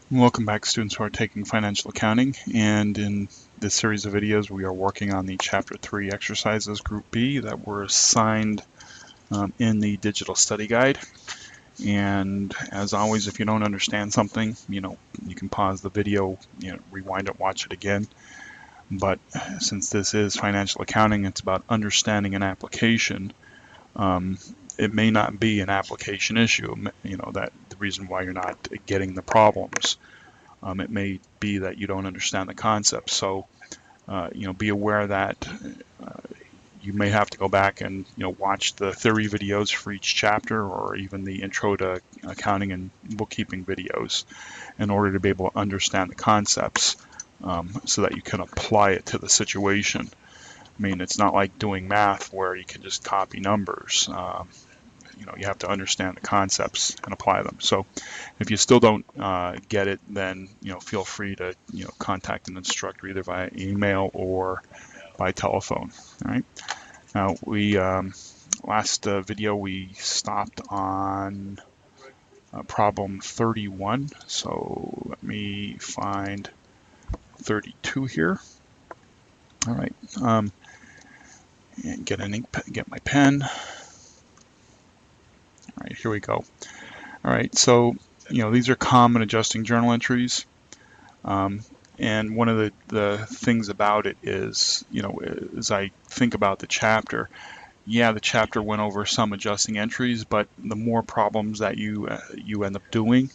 Welcome back, students who are taking financial accounting, and in this series of videos we are working on the Chapter 3 exercises Group B that were assigned in the digital study guide. And as always, if you don't understand something, you can pause the video, rewind it, watch it again. But since this is financial accounting, it's about understanding an application. It may not be an application issue, that the reason why you're not getting the problems. It may be that you don't understand the concept. So, be aware that you may have to go back and watch the theory videos for each chapter, or even the intro to accounting and bookkeeping videos, in order to be able to understand the concepts, so that you can apply it to the situation. I mean, it's not like doing math where you can just copy numbers. You have to understand the concepts and apply them. So if you still don't get it, then feel free to contact an instructor either via email or by telephone. All right. Now we last video we stopped on problem 31. So let me find 32 here. All right. And get my pen. All right, here we go. All right, so these are common adjusting journal entries, and one of the things about it is, as I think about the chapter, the chapter went over some adjusting entries, but the more problems that you end up doing,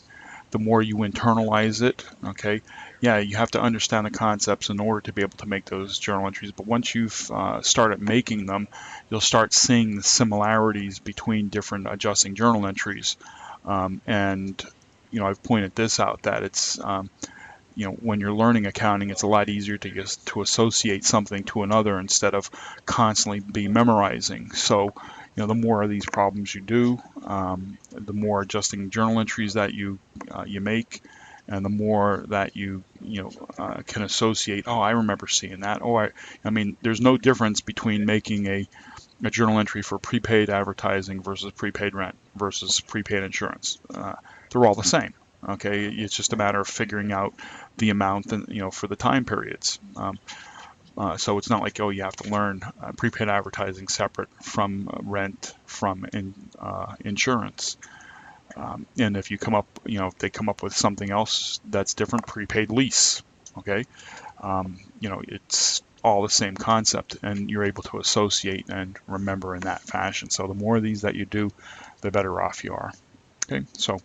the more you internalize it. Okay, you have to understand the concepts in order to be able to make those journal entries, but once you've started making them, you'll start seeing the similarities between different adjusting journal entries. And I've pointed this out, that it's when you're learning accounting, it's a lot easier to associate something to another instead of constantly be memorizing. So the more of these problems you do, the more adjusting journal entries that you make, and the more that you can associate. Oh, I remember seeing that. Oh, I mean, there's no difference between making a journal entry for prepaid advertising versus prepaid rent versus prepaid insurance. They're all the same. Okay, it's just a matter of figuring out the amount, and for the time periods. So it's not like, oh, you have to learn prepaid advertising separate from rent from insurance. And if you come up, if they come up with something else that's different, prepaid lease. Okay, it's all the same concept, and you're able to associate and remember in that fashion. So the more of these that you do, the better off you are. Okay, so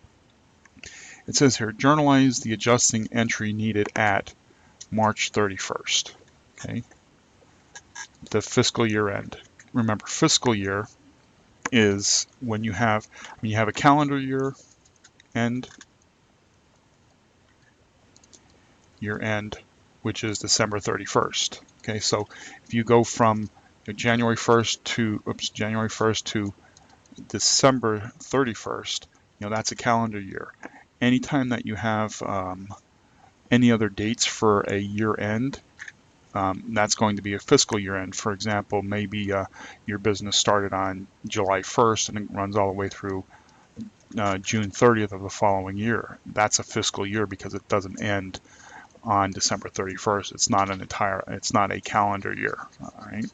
it says here, journalize the adjusting entry needed at March 31st. Okay, the fiscal year end. Remember, fiscal year is when you have a calendar year end, which is December 31st. Okay, so if you go from January 1st to December 31st, that's a calendar year. Anytime that you have any other dates for a year end, that's going to be a fiscal year end. For example, maybe your business started on July 1st and it runs all the way through June 30th of the following year. That's a fiscal year because it doesn't end on December 31st. It's not a calendar year. All right.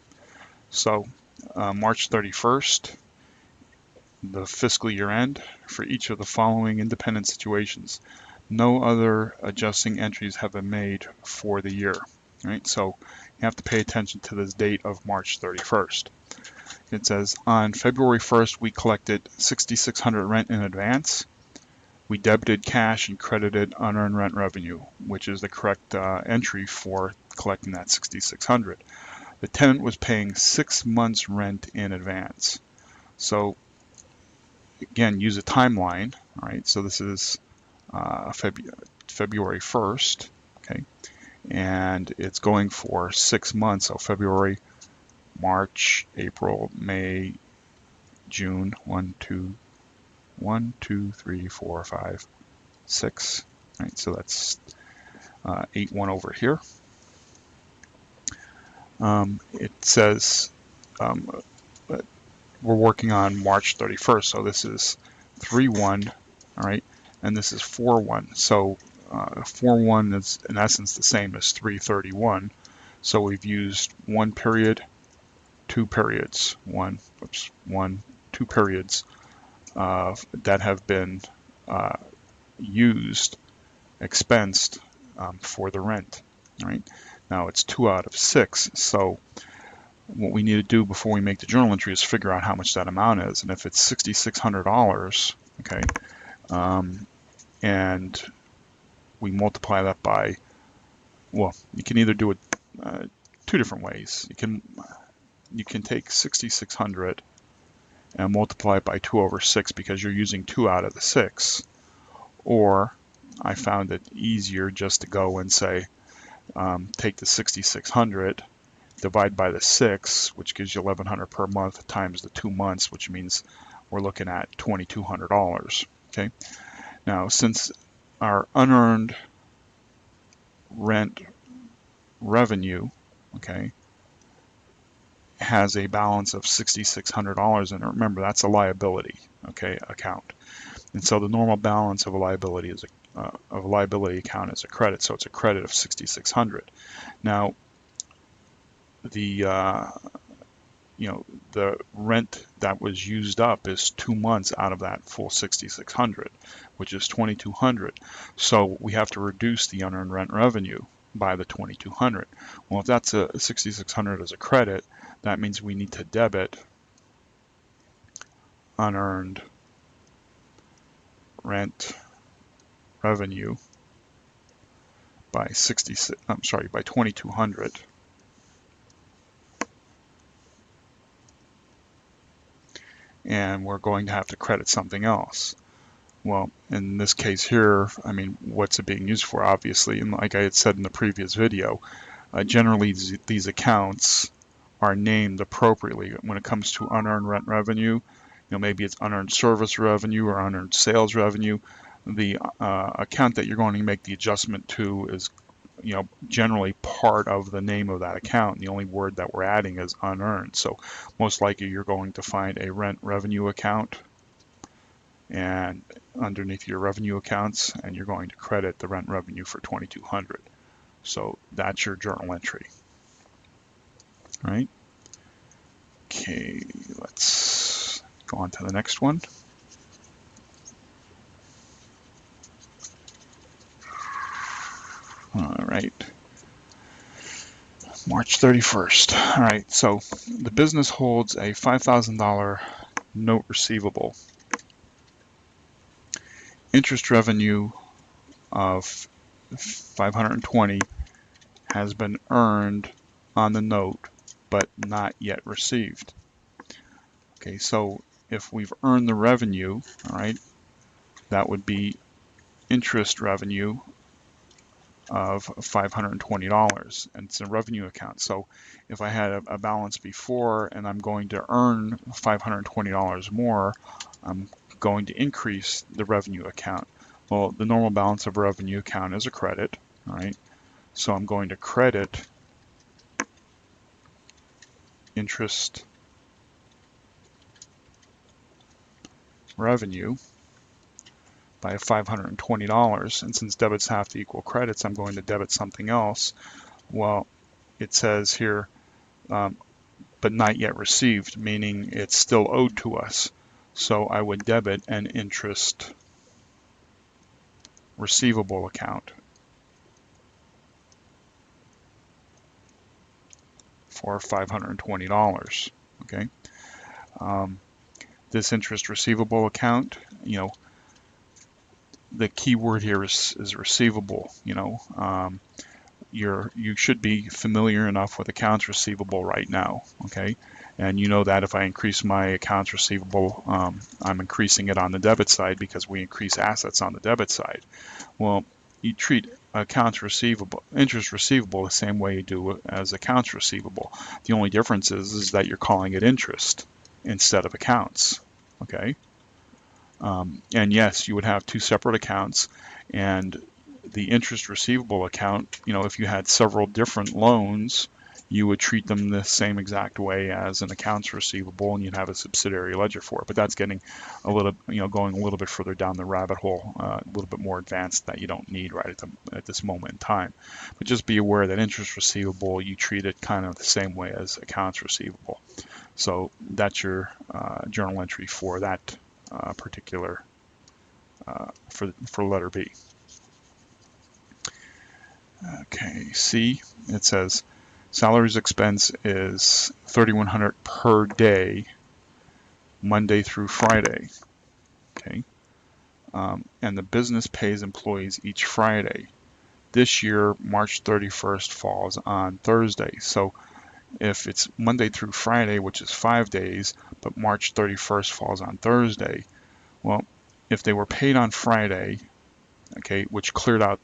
So March 31st, the fiscal year end for each of the following independent situations. No other adjusting entries have been made for the year. Right, so you have to pay attention to this date of March 31st. It says, on February 1st, we collected $6,600 rent in advance. We debited cash and credited unearned rent revenue, which is the correct entry for collecting that $6,600. The tenant was paying 6 months rent in advance. So again, use a timeline. All right, so this is February 1st. Okay, and it's going for 6 months. So February, March, April, May, June, 1, 2, 3, 4, 5, 6. Right, so that's 8, 1 over here. It says we're working on March 31st, so this is 3, 1, all right, and this is 4, 1. So 41 is in essence the same as 331. So we've used 1 period, 2 periods, 1, 2 periods that have been used, expensed for the rent. All right. Now it's 2 out of 6. So what we need to do before we make the journal entry is figure out how much that amount is. And if it's $6,600, okay, and we multiply that by, well, you can either do it 2 different ways. You can take 6,600 and multiply it by 2 over 6 because you're using 2 out of the 6. Or I found it easier just to go and say, take the 6,600, divide by the 6, which gives you $1,100 per month, times the 2 months, which means we're looking at $2,200. Okay. Now, since our unearned rent revenue, okay, has a balance of $6,600, and remember that's a liability, okay, account. And so the normal balance of a liability is a liability account is a credit, so it's a credit of 6,600. Now, the the rent that was used up is 2 months out of that full 6,600, which is 2,200. So we have to reduce the unearned rent revenue by the 2,200. Well, if that's a 6,600 as a credit, that means we need to debit unearned rent revenue by 2,200. And we're going to have to credit something else. Well, in this case here, I mean, what's it being used for? Obviously, and like I had said in the previous video, generally these accounts are named appropriately. When it comes to unearned rent revenue, maybe it's unearned service revenue or unearned sales revenue. The account that you're going to make the adjustment to is, generally part of the name of that account. The only word that we're adding is unearned. So most likely you're going to find a rent revenue account, and underneath your revenue accounts, and you're going to credit the rent revenue for 2,200. So that's your journal entry. All right. Okay, let's go on to the next one. All right. March 31st. All right, so the business holds a $5,000 note receivable. Interest revenue of $520 has been earned on the note, but not yet received. Okay, so if we've earned the revenue, all right, that would be interest revenue of $520, and it's a revenue account. So if I had a balance before and I'm going to earn $520 more, I'm going to increase the revenue account. Well, the normal balance of a revenue account is a credit, all right? So I'm going to credit interest revenue by $520, and since debits have to equal credits, I'm going to debit something else. Well, it says here, but not yet received, meaning it's still owed to us. So I would debit an interest receivable account for $520. Okay. This interest receivable account, the key word here is receivable. You should be familiar enough with accounts receivable right now, okay? And you know that if I increase my accounts receivable, I'm increasing it on the debit side because we increase assets on the debit side. Well, you treat accounts receivable, interest receivable, the same way you do as accounts receivable. The only difference is that you're calling it interest instead of accounts, okay? And yes, you would have 2 separate accounts, and the interest receivable account, if you had several different loans, you would treat them the same exact way as an accounts receivable, and you'd have a subsidiary ledger for it. But that's getting a little, going a little bit further down the rabbit hole, a little bit more advanced that you don't need right at this moment in time. But just be aware that interest receivable, you treat it kind of the same way as accounts receivable. So that's your journal entry for that particular for letter B. Okay, C, it says salaries expense is $3,100 per day, Monday through Friday. Okay, and the business pays employees each Friday. This year, March 31st falls on Thursday. So if it's Monday through Friday, which is 5 days, but March 31st falls on Thursday, well, if they were paid on Friday, okay, which cleared out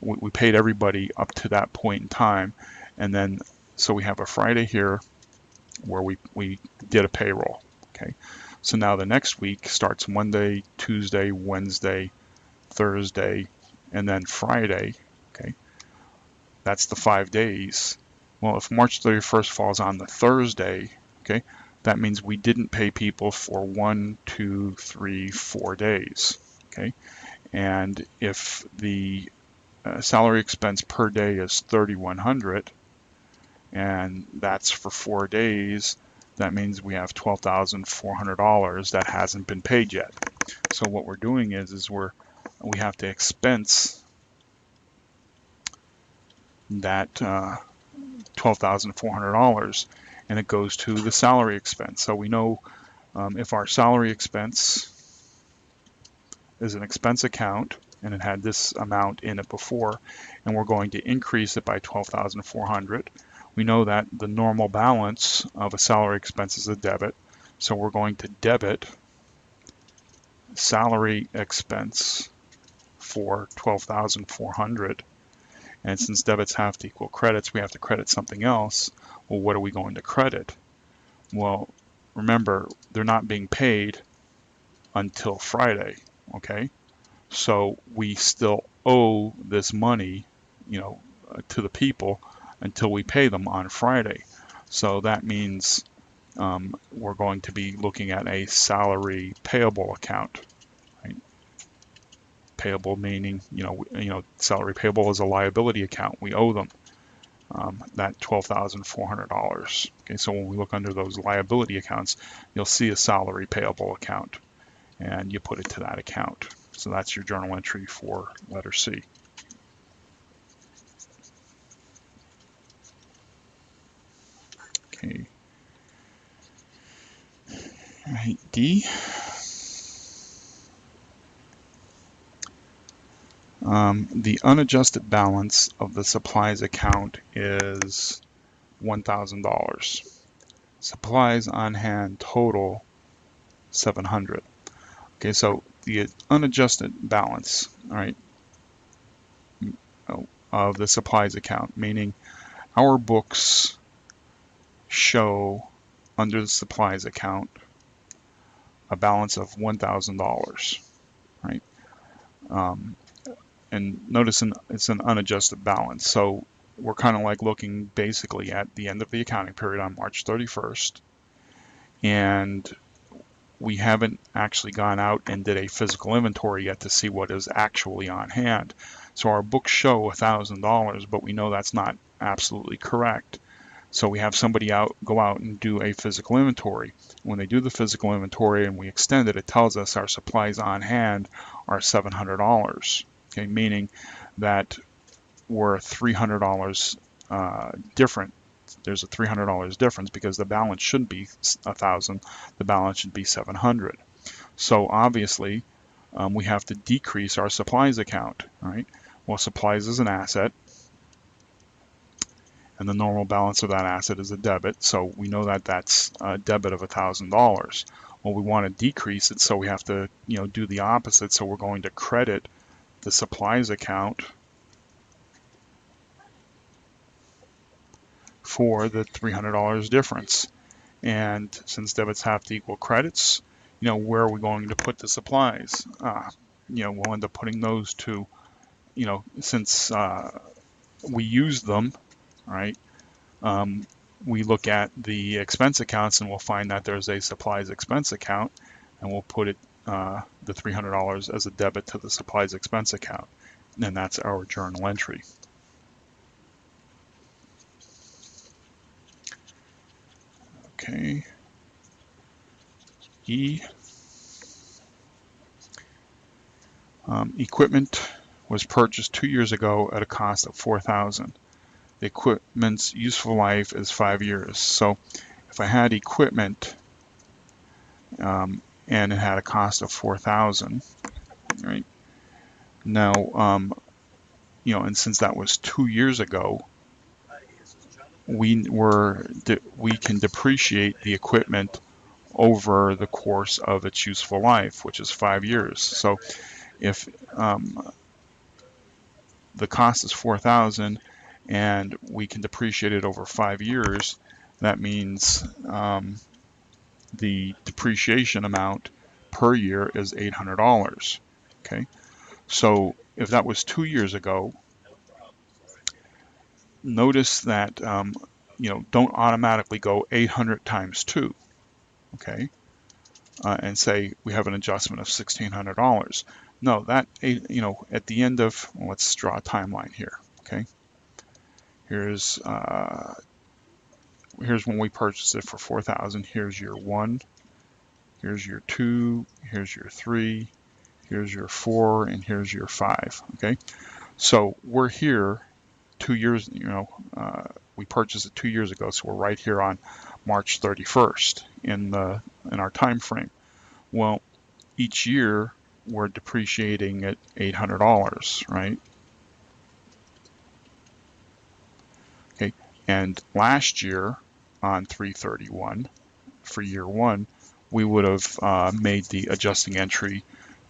we paid everybody up to that point in time, and then so we have a Friday here where we did a payroll. Okay, so now the next week starts Monday, Tuesday, Wednesday, Thursday, and then Friday. Okay, that's the 5 days. Well, if March 31st falls on the Thursday, okay, that means we didn't pay people for 1, 2, 3, 4 days. Okay, and if the salary expense per day is $3,100, and that's for 4 days, that means we have $12,400 that hasn't been paid yet. So what we're doing is we have to expense that $12,400, and it goes to the salary expense. So we know if our salary expense is an expense account, and it had this amount in it before, and we're going to increase it by $12,400. We know that the normal balance of a salary expense is a debit, so we're going to debit salary expense for $12,400. And since debits have to equal credits, we have to credit something else. Well, what are we going to credit? Well, remember, they're not being paid until Friday, okay? So we still owe this money, to the people until we pay them on Friday. So that means we're going to be looking at a salary payable account. Right? Payable meaning, salary payable is a liability account. We owe them that $12,400. Okay, so when we look under those liability accounts, you'll see a salary payable account, and you put it to that account. So that's your journal entry for letter C. Okay. All right, D. The unadjusted balance of the supplies account is $1,000. Supplies on hand total $700. Okay, so the unadjusted balance, all right, of the supplies account, meaning our books show under the supplies account a balance of $1,000, right? And notice it's an unadjusted balance. So we're kind of like looking basically at the end of the accounting period on March 31st, and we haven't actually gone out and did a physical inventory yet to see what is actually on hand. So our books show $1,000, but we know that's not absolutely correct. So we have somebody go out and do a physical inventory. When they do the physical inventory and we extend it, it tells us our supplies on hand are $700. Okay, meaning that we're $300 different. There's a $300 difference because the balance shouldn't be 1,000. The balance should be 700. So obviously, we have to decrease our supplies account. Right? Well, supplies is an asset, and the normal balance of that asset is a debit. So we know that that's a debit of $1,000. Well, we want to decrease it, so we have to, do the opposite. So we're going to credit the supplies account for the $300 difference. And since debits have to equal credits, where are we going to put the supplies? We'll end up putting those to, since we use them, right? We look at the expense accounts and we'll find that there's a supplies expense account, and we'll put it the $300 as a debit to the supplies expense account, and that's our journal entry. Okay. E. Equipment was purchased 2 years ago at a cost of $4,000. The equipment's useful life is 5 years. So if I had equipment and it had a cost of $4,000, right? Now, and since that was 2 years ago, we can depreciate the equipment over the course of its useful life, which is 5 years. So if the cost is $4,000 and we can depreciate it over 5 years, that means the depreciation amount per year is $800. Okay, so if that was 2 years ago, notice that don't automatically go 800 times 2. Okay, and say we have an adjustment of $1,600. No, that at the end of, well, let's draw a timeline here. Okay, here's when we purchased it for $4,000. Here's year 1. Here's year 2. Here's year 3. Here's year 4, and here's year 5. Okay, so we're here 2 years. We purchased it 2 years ago, so we're right here on March 31st in our time frame. Well, each year we're depreciating at $800, right? Okay, and last year on 3/31 for year 1, we would have made the adjusting entry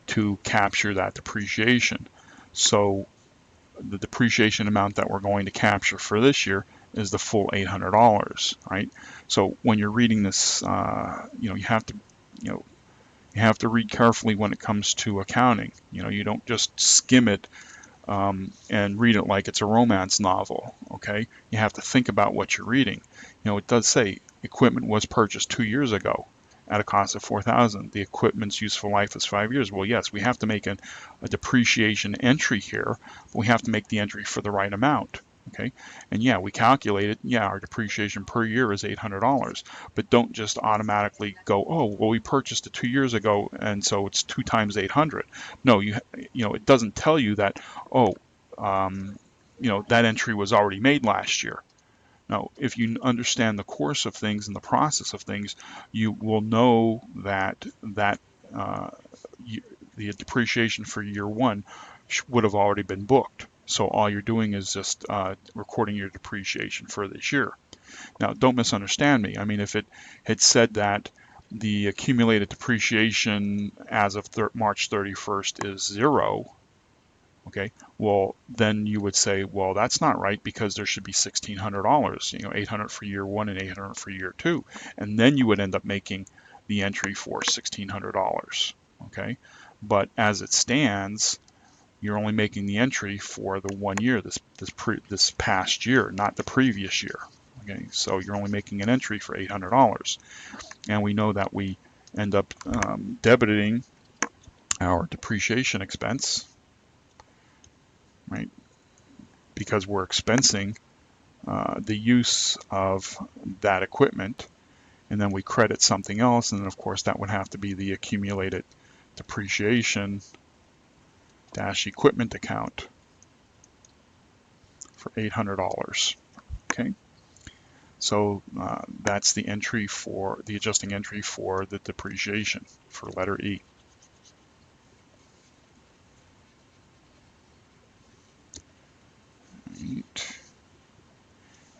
to capture that depreciation. So the depreciation amount that we're going to capture for this year is the full $800, right? So when you're reading this, you have to read carefully when it comes to accounting. You don't just skim it and read it like it's a romance novel. Okay, you have to think about what you're reading. It does say equipment was purchased 2 years ago at a cost of $4,000. The equipment's useful life is 5 years. Well, yes, we have to make a depreciation entry here, but we have to make the entry for the right amount. Okay, and yeah, we calculated, our depreciation per year is $800, but don't just automatically go, oh, well, we purchased it 2 years ago, and so it's 2 times 800. No, it doesn't tell you that, that entry was already made last year. Now, if you understand the course of things and the process of things, you will know that the depreciation for year 1 would have already been booked. So all you're doing is just recording your depreciation for this year. Now, don't misunderstand me. I mean, if it had said that the accumulated depreciation as of March 31st is 0, okay, well, then you would say, well, that's not right, because there should be $1,600, 800 for year 1 and 800 for year 2. And then you would end up making the entry for $1,600, okay? But as it stands, you're only making the entry for the 1 year, this past year, not the previous year. Okay, so you're only making an entry for $800, and we know that we end up debiting our depreciation expense, right? Because we're expensing the use of that equipment, and then we credit something else, and then of course that would have to be the accumulated depreciation equipment account for $800. Okay, so that's the entry for the adjusting entry for the depreciation for letter E. Right.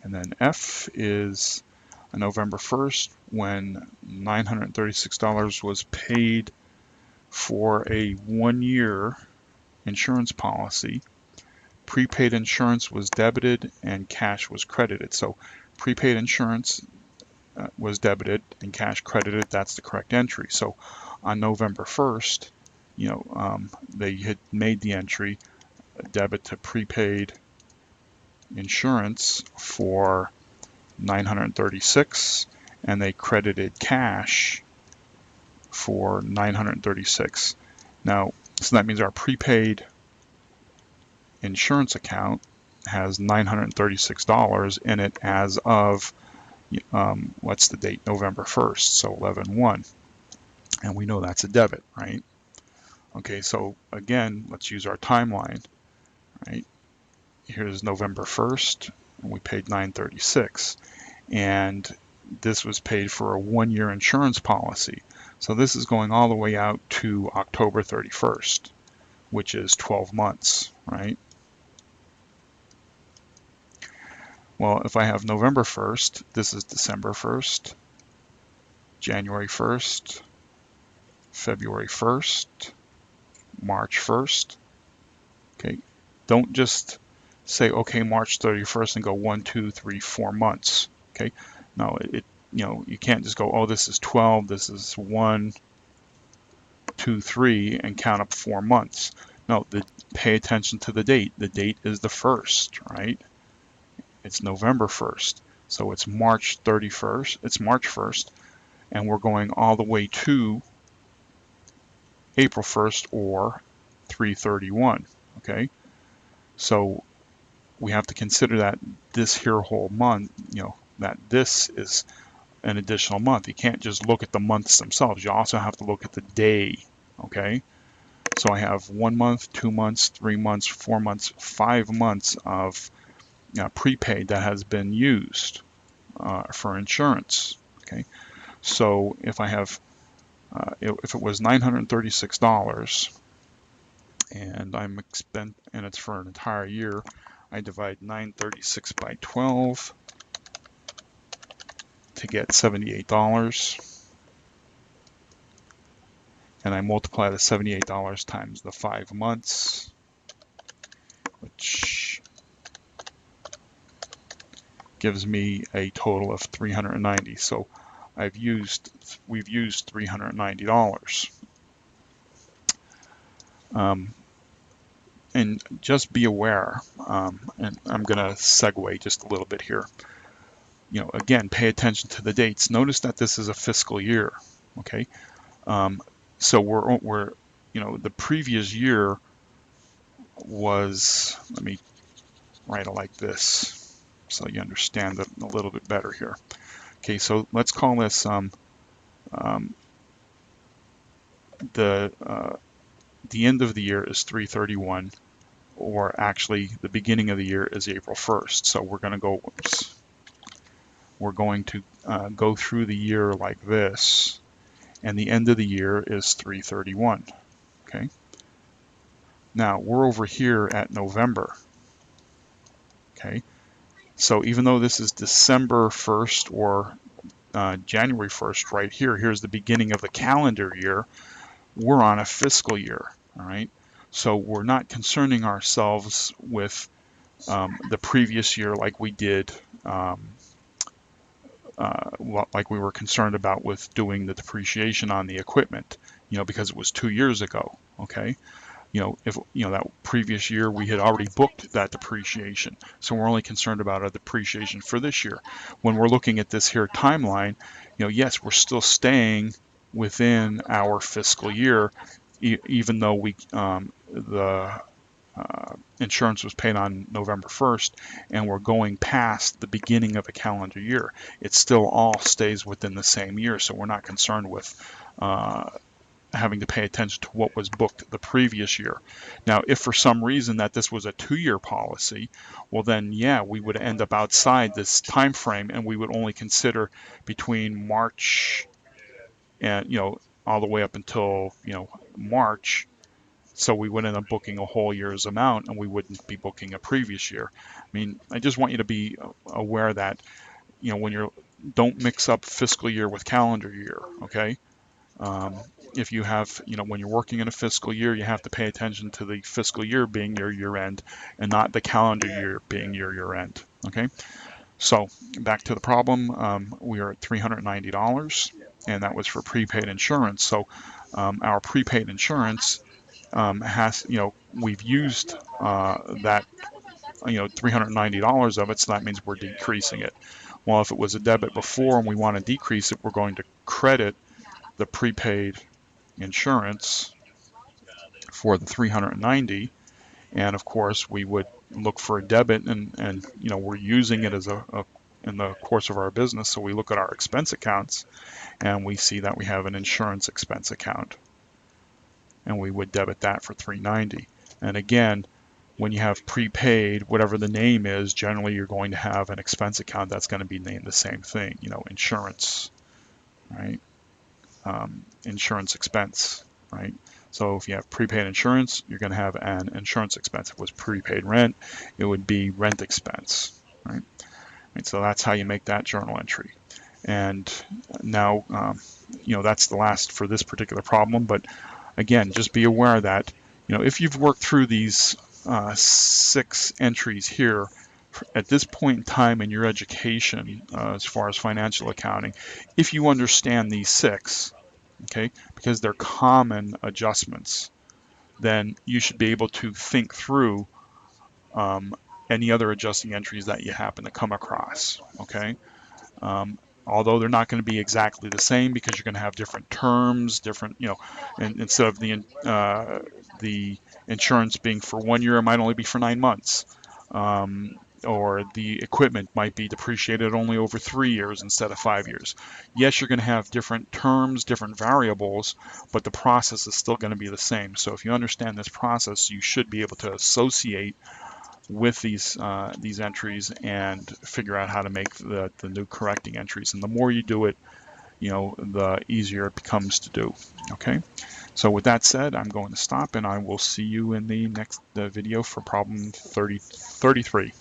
And then F is on November 1st, when $936 was paid for a 1-year insurance policy. Prepaid insurance was debited and cash was credited. So prepaid insurance was debited and cash credited. That's the correct entry. So on November 1st, they had made the entry, debit to prepaid insurance for 936, and they credited cash for 936. Now, so that means our prepaid insurance account has $936 in it as of, what's the date? November 1st, so 11/1. And we know that's a debit, right? Okay, so again, let's use our timeline, right? Here's November 1st, and we paid $936. And this was paid for a 1-year insurance policy. So this is going all the way out to October 31st, which is 12 months, right? Well, if I have November 1st, this is December 1st, January 1st, February 1st, March 1st. Okay, don't just say, okay, March 31st and go 1, 2, 3, 4 months. Okay, no, you can't just go, oh, this is 12, this is 1, 2, 3, and count up 4 months. No, pay attention to the date. The date is the 1st, right? It's November 1st. So it's March 31st. It's March 1st. And we're going all the way to April 1st or 3/31. Okay? So we have to consider that this here whole month, that this is an additional month. You can't just look at the months themselves. You also have to look at the day. Okay? So I have 1 month, 2 months, 3 months, 4 months, 5 months of prepaid that has been used for insurance. Okay, so if I have, if it was $936 and and it's for an entire year, I divide 936 by 12 to get $78, and I multiply the $78 times the 5 months, which gives me a total of 390. So we've used $390. And just be aware, and I'm going to segue just a little bit here. Again, pay attention to the dates. Notice that this is a fiscal year. Okay, so we're the previous year was, let me write it like this so you understand it a little bit better here. Okay, so let's call this the end of the year is 3/31, or actually the beginning of the year is April 1st. So we're going to go, we're going to go through the year like this, and the end of the year is 3/31. Okay. Now we're over here at November. Okay. So even though this is December 1st or January 1st right here, here's the beginning of the calendar year, we're on a fiscal year. All right. So we're not concerning ourselves with the previous year like we did, like we were concerned about with doing the depreciation on the equipment, because it was 2 years ago. Okay. If that previous year we had already booked that depreciation, so we're only concerned about our depreciation for this year. When we're looking at this here timeline, yes, we're still staying within our fiscal year, even though the insurance was paid on November 1st, and we're going past the beginning of a calendar year. It still all stays within the same year, so we're not concerned with having to pay attention to what was booked the previous year. Now, if for some reason that this was a 2-year policy, well then, yeah, we would end up outside this time frame, and we would only consider between March and, all the way up until, March. So we would end up booking a whole year's amount, and we wouldn't be booking a previous year. I mean, I just want you to be aware that, when don't mix up fiscal year with calendar year, okay? If you have, when you're working in a fiscal year, you have to pay attention to the fiscal year being your year end and not the calendar year being your year end. Okay, so back to the problem, we are at $390, and that was for prepaid insurance. So our prepaid insurance has, we've used that $390 of it, so that means we're decreasing it. Well, if it was a debit before and we want to decrease it, we're going to credit the prepaid insurance for the 390, and of course we would look for a debit, and we're using it as in the course of our business, so we look at our expense accounts and we see that we have an insurance expense account, and we would debit that for 390. And again, when you have prepaid, whatever the name is, generally you're going to have an expense account that's going to be named the same thing, insurance, right? Insurance expense, right? So if you have prepaid insurance, you're going to have an insurance expense. If it was prepaid rent, it would be rent expense, right? So that's how you make that journal entry. And now, that's the last for this particular problem. But again, just be aware that, if you've worked through these 6 entries here, at this point in time in your education, as far as financial accounting, if you understand these 6, okay, because they're common adjustments, then you should be able to think through any other adjusting entries that you happen to come across, okay? Although they're not going to be exactly the same, because you're going to have different terms, different, and instead of the insurance being for 1 year, it might only be for 9 months. Or the equipment might be depreciated only over 3 years instead of 5 years. Yes, you're going to have different terms, different variables, but the process is still going to be the same. So if you understand this process, you should be able to associate with these entries and figure out how to make the new correcting entries. And the more you do it, the easier it becomes to do. Okay. So with that said, I'm going to stop, and I will see you in the next video for problem 33.